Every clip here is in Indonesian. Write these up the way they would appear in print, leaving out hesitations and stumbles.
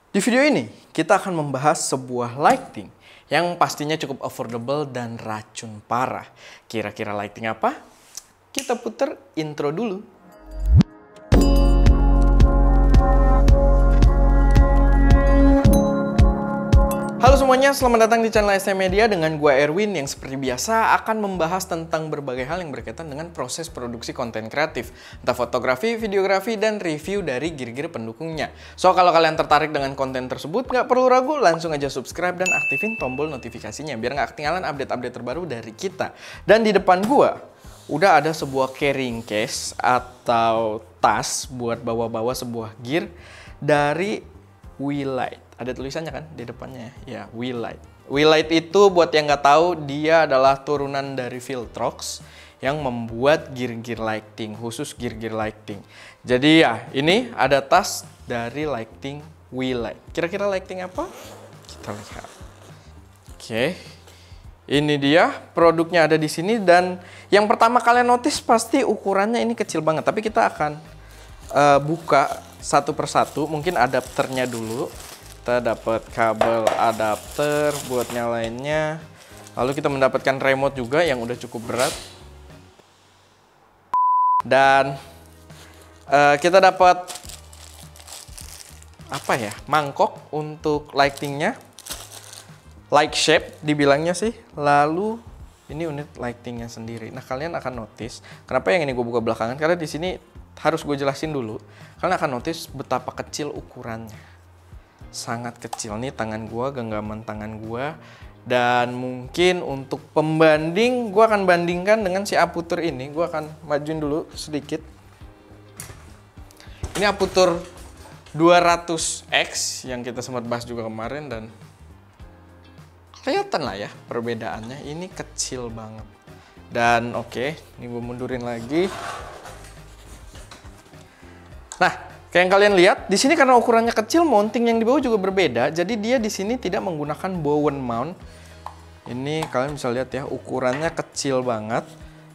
Di video ini, kita akan membahas sebuah lighting yang pastinya cukup affordable dan racun parah. Kira-kira lighting apa? Kita putar intro dulu. Halo semuanya, selamat datang di channel SM Media dengan gua Erwin yang seperti biasa akan membahas tentang berbagai hal yang berkaitan dengan proses produksi konten kreatif, entah fotografi, videografi, dan review dari gear-gear pendukungnya. So, kalau kalian tertarik dengan konten tersebut, nggak perlu ragu, langsung aja subscribe dan aktifin tombol notifikasinya biar nggak ketinggalan update-update terbaru dari kita. Dan di depan gua, udah ada sebuah carrying case atau tas buat bawa-bawa sebuah gear dari Wilight. Ada tulisannya kan di depannya ya, Wilight. Wilight itu buat yang nggak tahu, dia adalah turunan dari Viltrox yang membuat gear-gear lighting, khusus gear-gear lighting. Jadi ya, ini ada tas dari lighting Wilight. Kira-kira lighting apa? Kita lihat. Oke. Ini dia, produknya ada di sini, dan yang pertama kalian notice pasti ukurannya ini kecil banget. Tapi kita akan buka satu persatu, mungkin adapternya dulu. Kita dapat kabel adapter buat nyalainnya. Lalu kita mendapatkan remote juga yang udah cukup berat. Dan kita dapat apa ya? Mangkok untuk lightingnya. Light shape dibilangnya sih. Lalu ini unit lightingnya sendiri. Nah, kalian akan notice kenapa yang ini gue buka belakangan, karena di sini harus gue jelasin dulu. Kalian akan notice betapa kecil ukurannya. Sangat kecil nih tangan gua, genggaman tangan gua. Dan mungkin untuk pembanding, gua akan bandingkan dengan si Aputur ini. Gua akan majuin dulu sedikit. Ini Aputur 200X yang kita sempat bahas juga kemarin, dan kelihatan lah ya perbedaannya. Ini kecil banget. Dan oke, ini gua mundurin lagi. Nah, kayak yang kalian lihat, di sini karena ukurannya kecil, mounting yang di bawah juga berbeda. Jadi dia di sini tidak menggunakan bowen mount. Ini kalian bisa lihat ya, ukurannya kecil banget.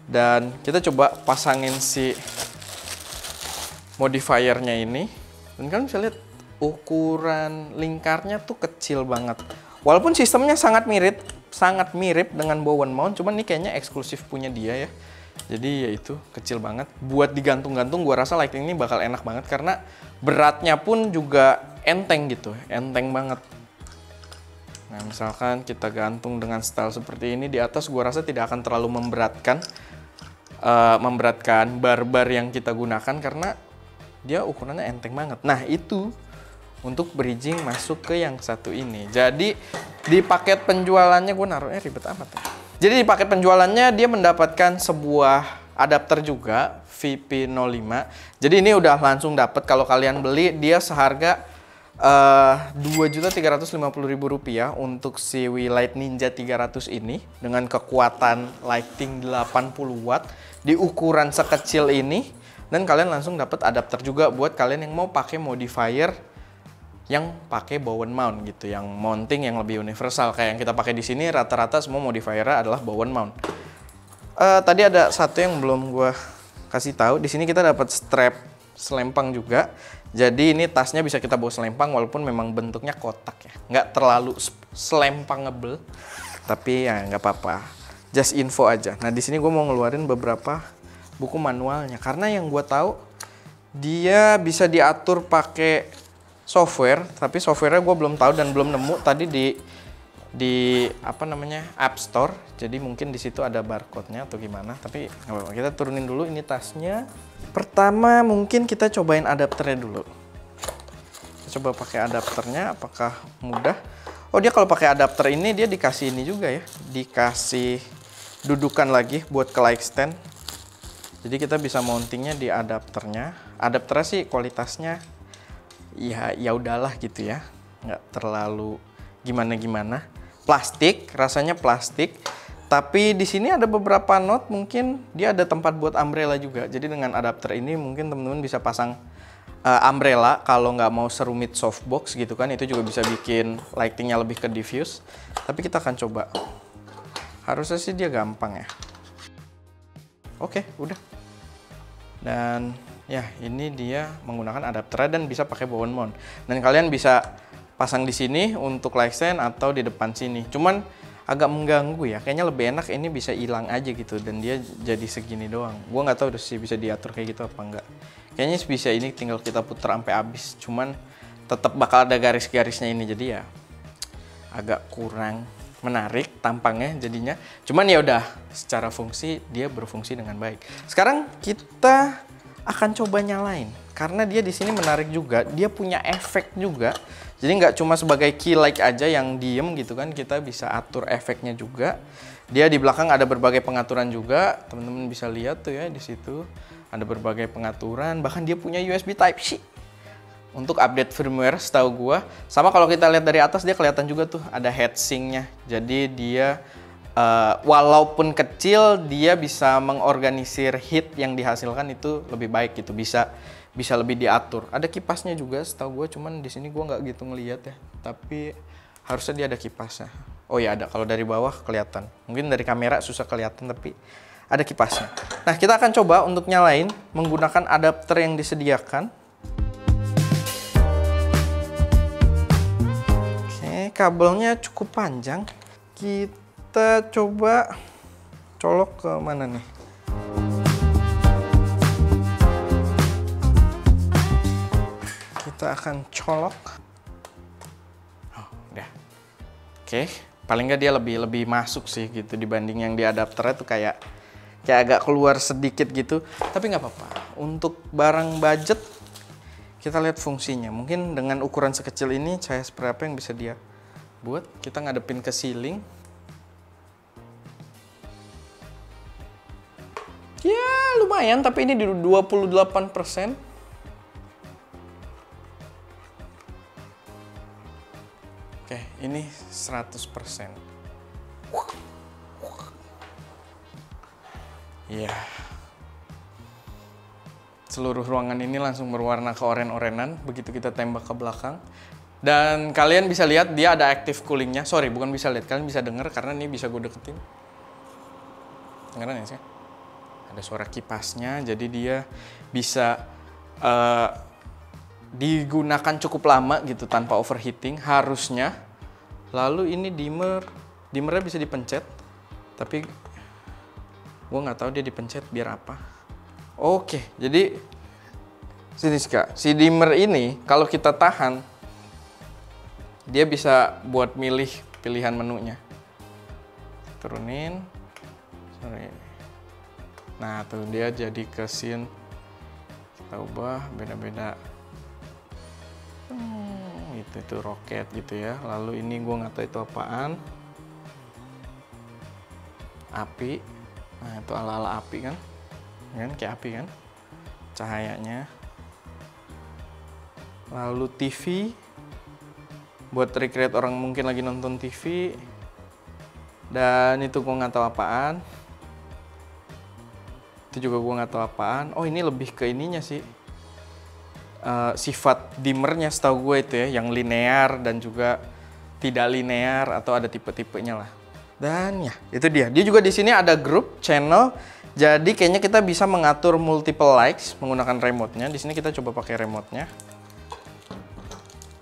Dan kita coba pasangin si modifiernya ini. Dan kalian bisa lihat ukuran lingkarnya tuh kecil banget. Walaupun sistemnya sangat mirip dengan bowen mount, cuman ini kayaknya eksklusif punya dia ya. Jadi ya itu kecil banget. Buat digantung-gantung, gua rasa lighting ini bakal enak banget karena beratnya pun juga enteng gitu, enteng banget. Nah, misalkan kita gantung dengan style seperti ini di atas, gua rasa tidak akan terlalu memberatkan bar-bar yang kita gunakan karena dia ukurannya enteng banget. Nah, itu untuk bridging masuk ke yang satu ini. Jadi di paket penjualannya, gue naruhnya ribet amat ya. Jadi di paket penjualannya dia mendapatkan sebuah adapter juga VP05. Jadi ini udah langsung dapat, kalau kalian beli dia seharga Rp2.350.000 untuk si Wilight Ninja 300 ini dengan kekuatan lighting 80 watt di ukuran sekecil ini, dan kalian langsung dapat adapter juga buat kalian yang mau pakai modifier yang pakai bowen mount gitu, yang mounting yang lebih universal kayak yang kita pakai di sini. Rata-rata semua modifiernya adalah bowen mount. Tadi ada satu yang belum gua kasih tahu. Di sini kita dapat strap selempang juga. Jadi ini tasnya bisa kita bawa selempang walaupun memang bentuknya kotak ya, nggak terlalu selempangable. Tapi ya nggak apa-apa. Just info aja. Nah, di sini gue mau ngeluarin beberapa buku manualnya karena yang gue tahu dia bisa diatur pakai software, tapi softwarenya gue belum tahu dan belum nemu tadi di apa namanya, App Store. Jadi mungkin di situ ada barcode-nya atau gimana, tapi nggak apa-apa. Kita turunin dulu ini tasnya. Pertama mungkin kita cobain adapternya dulu. Kita coba pakai adapternya, apakah mudah? Oh, dia kalau pakai adapter ini dia dikasih ini juga ya, dikasih dudukan lagi buat ke light stand. Jadi kita bisa mountingnya di adapternya. Adapternya sih kualitasnya ya udahlah gitu ya, nggak terlalu gimana-gimana. Plastik, rasanya plastik. Tapi di sini ada beberapa not, mungkin dia ada tempat buat umbrella juga. Jadi dengan adapter ini mungkin teman-teman bisa pasang umbrella kalau nggak mau serumit softbox gitu kan. Itu juga bisa bikin lightingnya lebih ke diffuse. Tapi kita akan coba. Harusnya sih dia gampang ya. Oke, udah. Dan ya, ini dia menggunakan adapter dan bisa pakai bowen mount. Dan kalian bisa pasang di sini untuk light stand atau di depan sini. Cuman agak mengganggu ya. Kayaknya lebih enak ini bisa hilang aja gitu dan dia jadi segini doang. Gua nggak tahu sih bisa diatur kayak gitu apa enggak. Kayaknya bisa ini tinggal kita putar sampai habis. Cuman tetap bakal ada garis-garisnya ini, jadi ya agak kurang menarik tampangnya jadinya. Cuman ya udah, secara fungsi dia berfungsi dengan baik. Sekarang kita akan coba nyalain karena dia di sini menarik juga. Dia punya efek juga. Jadi nggak cuma sebagai key light aja yang diem gitu kan, kita bisa atur efeknya juga. Dia di belakang ada berbagai pengaturan juga. Teman-teman bisa lihat tuh ya di situ ada berbagai pengaturan. Bahkan dia punya USB Type C. Untuk update firmware setahu gua, sama kalau kita lihat dari atas dia kelihatan juga tuh ada heatsinknya. Jadi dia walaupun kecil dia bisa mengorganisir heat yang dihasilkan itu lebih baik gitu, bisa lebih diatur. Ada kipasnya juga setahu gua, cuman di sini gua nggak gitu ngelihat ya. Tapi harusnya dia ada kipasnya. Oh ya ada, kalau dari bawah kelihatan. Mungkin dari kamera susah kelihatan tapi ada kipasnya. Nah kita akan coba untuk nyalain menggunakan adapter yang disediakan. Kabelnya cukup panjang, kita coba colok ke mana nih? Kita akan colok. Oh, udah. Oke, paling nggak dia lebih masuk sih gitu dibanding yang di adapternya tuh kayak agak keluar sedikit gitu. Tapi nggak apa-apa. Untuk barang budget kita lihat fungsinya. Mungkin dengan ukuran sekecil ini cahaya seperti apa yang bisa dia buat. Kita ngadepin ke ceiling. Ya lumayan, tapi ini di 28%. Oke, ini 100%. Ya. Seluruh ruangan ini langsung berwarna keoren-orenan begitu kita tembak ke belakang. Dan kalian bisa lihat dia ada active coolingnya. Sorry, bukan bisa lihat, kalian bisa denger karena ini bisa gue deketin. Dengeran ya sih? Ada suara kipasnya, jadi dia bisa digunakan cukup lama gitu tanpa overheating harusnya. Lalu ini dimmernya bisa dipencet, tapi gue nggak tahu dia dipencet biar apa. Oke, jadi sini Kak, si dimmer ini kalau kita tahan dia bisa buat milih pilihan menunya. Turunin. Sorry. Nah, tuh dia jadi ke scene. Kita ubah beda-beda. Itu roket gitu ya. Lalu ini gua nggak tahu itu apaan. Api. Nah, itu ala-ala api kan? Kan kayak api kan? Cahayanya. Lalu TV. Buat recreate orang mungkin lagi nonton TV. Dan itu gue nggak tahu apaan. Itu juga gue nggak tahu apaan. Oh ini lebih ke ininya sih. Sifat dimmernya setahu gue itu ya. Yang linear dan juga tidak linear atau ada tipe-tipenya lah. Dan ya itu dia. Dia juga di sini ada group channel. Jadi kayaknya kita bisa mengatur multiple lights menggunakan remote-nya. Di sini kita coba pakai remote-nya.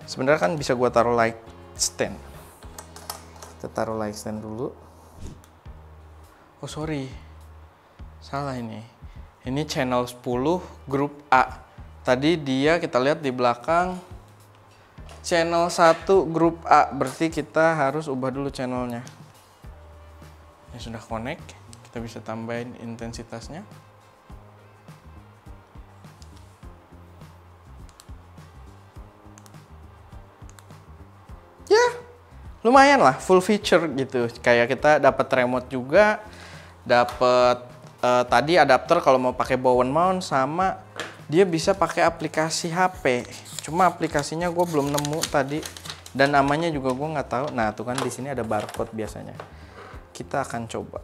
Sebenarnya kan bisa gua taruh light stand. Kita taruh light stand dulu. Oh sorry, salah ini. Ini channel 10 grup A. Tadi dia kita lihat di belakang channel 1 grup A. Berarti kita harus ubah dulu channelnya. Ini sudah connect. Kita bisa tambahin intensitasnya. Lumayan lah, full feature gitu. Kayak kita dapat remote juga, dapat tadi adapter kalau mau pakai bowen mount, sama dia bisa pakai aplikasi HP. Cuma aplikasinya gue belum nemu tadi dan namanya juga gue nggak tahu. Nah tuh kan di sini ada barcode biasanya. Kita akan coba.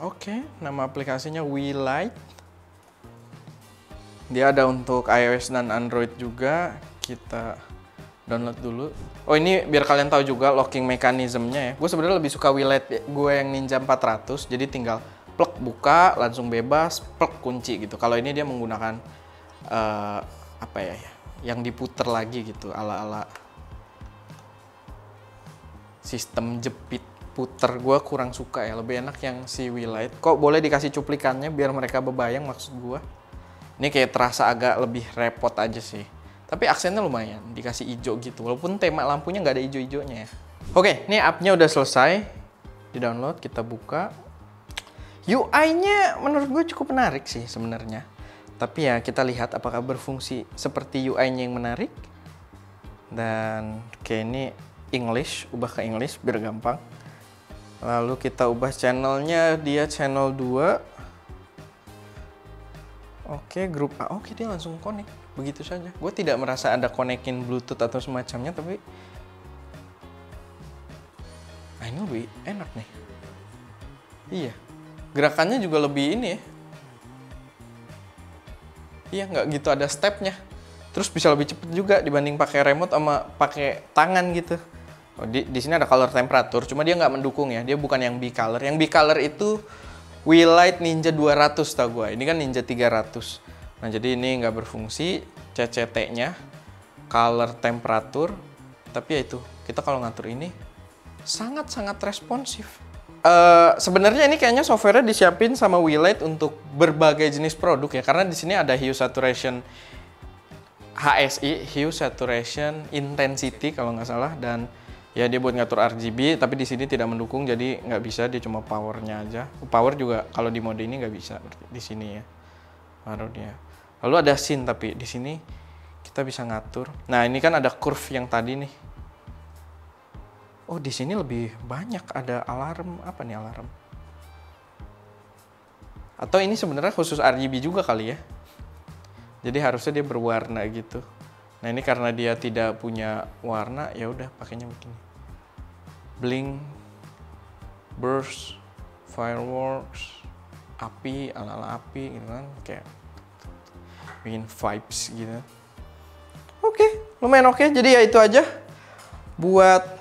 Oke, nama aplikasinya WeLight. Dia ada untuk iOS dan Android juga. Kita download dulu. Oh ini biar kalian tahu juga locking mekanismenya ya. Gue sebenarnya lebih suka WeLight gue yang Ninja 400. Jadi tinggal plug buka langsung bebas, plug kunci gitu. Kalau ini dia menggunakan apa ya? yang diputer lagi gitu, ala-ala sistem jepit puter. Gue kurang suka ya, lebih enak yang si Wilight. Kok boleh dikasih cuplikannya biar mereka bebayang maksud gue. Ini kayak terasa agak lebih repot aja sih. Tapi aksennya lumayan, dikasih hijau gitu. Walaupun tema lampunya nggak ada hijau-hijaunya ya. Oke, ini app-nya udah selesai. Di-download, kita buka. UI-nya menurut gue cukup menarik sih sebenarnya. Tapi ya kita lihat apakah berfungsi seperti UI-nya yang menarik. Dan kayak ini English, ubah ke English biar gampang. Lalu kita ubah channelnya, dia channel 2. Oke, grup A. Oke, dia langsung connect. Begitu saja. Gue tidak merasa ada connectin Bluetooth atau semacamnya, tapi ini lebih enak nih. Iya. Gerakannya juga lebih ini ya. Iya, nggak gitu ada stepnya. Terus bisa lebih cepet juga dibanding pakai remote sama pakai tangan gitu. Oh, di sini ada color temperature, cuma dia nggak mendukung ya. Dia bukan yang bicolor. Yang bicolor itu Wilight Ninja 200 tau gue. Ini kan Ninja 300. Nah, jadi ini nggak berfungsi. CCT-nya, color temperature. Tapi ya itu, kita kalau ngatur ini sangat-sangat responsif. Sebenarnya ini kayaknya software-nya disiapin sama Wilight untuk berbagai jenis produk ya. Karena di sini ada hue saturation HSI, hue saturation intensity kalau nggak salah, dan ya dia buat ngatur RGB, tapi di sini tidak mendukung, jadi nggak bisa, dia cuma powernya aja. Power juga kalau di mode ini nggak bisa di sini ya. Baru dia. Lalu ada scene, tapi di sini kita bisa ngatur. Nah ini kan ada curve yang tadi nih. Oh di sini lebih banyak ada alarm, apa nih alarm? Atau ini sebenarnya khusus RGB juga kali ya. Jadi harusnya dia berwarna gitu. Nah ini karena dia tidak punya warna, ya udah pakainya begini. Blink, burst, fireworks, api, ala-ala api gitu kan, kayak bikin vibes gitu. Oke, lumayan oke. Jadi ya itu aja buat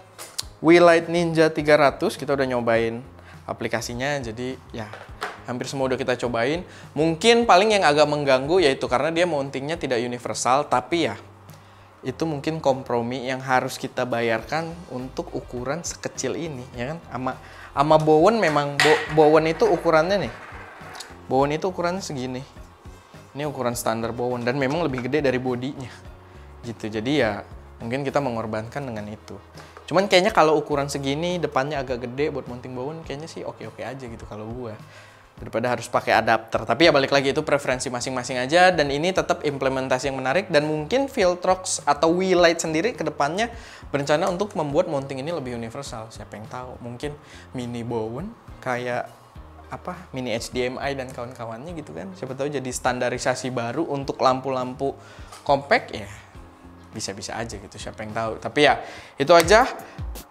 Wilight Ninja 300. Kita udah nyobain aplikasinya, jadi ya hampir semua udah kita cobain. Mungkin paling yang agak mengganggu yaitu karena dia mountingnya tidak universal, tapi ya itu mungkin kompromi yang harus kita bayarkan untuk ukuran sekecil ini, ya kan? Ama Bowen memang Bowen itu ukurannya nih. Bowen itu ukurannya segini. Ini ukuran standar Bowen dan memang lebih gede dari bodinya. Gitu. Jadi ya mungkin kita mengorbankan dengan itu. Cuman kayaknya kalau ukuran segini depannya agak gede buat mounting Bowen kayaknya sih oke-oke aja gitu kalau gua. Daripada harus pakai adapter. Tapi ya balik lagi itu preferensi masing-masing aja, dan ini tetap implementasi yang menarik, dan mungkin Viltrox atau Wilight sendiri ke depannya berencana untuk membuat mounting ini lebih universal. Siapa yang tahu? Mungkin mini Bowen kayak apa? Mini HDMI dan kawan-kawannya gitu kan. Siapa tahu jadi standarisasi baru untuk lampu-lampu compact ya. Bisa-bisa aja gitu, siapa yang tahu. Tapi ya itu aja.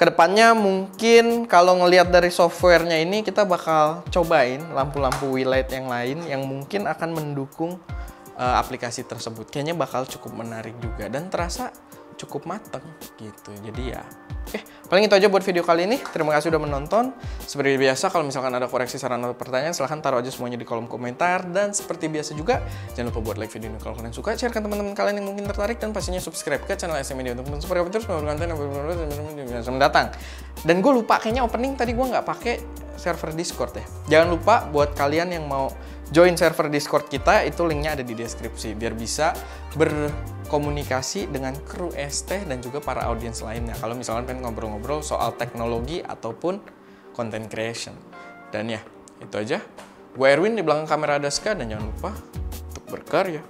Kedepannya mungkin kalau ngelihat dari softwarenya ini kita bakal cobain lampu-lampu Wilight yang lain yang mungkin akan mendukung aplikasi tersebut. Kayaknya bakal cukup menarik juga dan terasa cukup mateng gitu. Jadi ya oke, paling itu aja buat video kali ini. Terima kasih udah menonton. Seperti biasa kalau misalkan ada koreksi, saran, atau pertanyaan silahkan taruh aja semuanya di kolom komentar. Dan seperti biasa juga jangan lupa buat like video ini kalau kalian suka, share ke teman-teman kalian yang mungkin tertarik, dan pastinya subscribe ke channel SM Media untuk mensupport terus memberikan konten yang mendatang. Dan gue lupa kayaknya opening tadi gue nggak pakai server Discord ya. Jangan lupa buat kalian yang mau join server Discord kita, itu linknya ada di deskripsi biar bisa berkomunikasi dengan kru ST dan juga para audiens lainnya kalau misalkan pengen ngobrol-ngobrol soal teknologi ataupun content creation. Dan ya, itu aja. Gue Erwin, di belakang kamera ada Ska, dan jangan lupa untuk berkarya.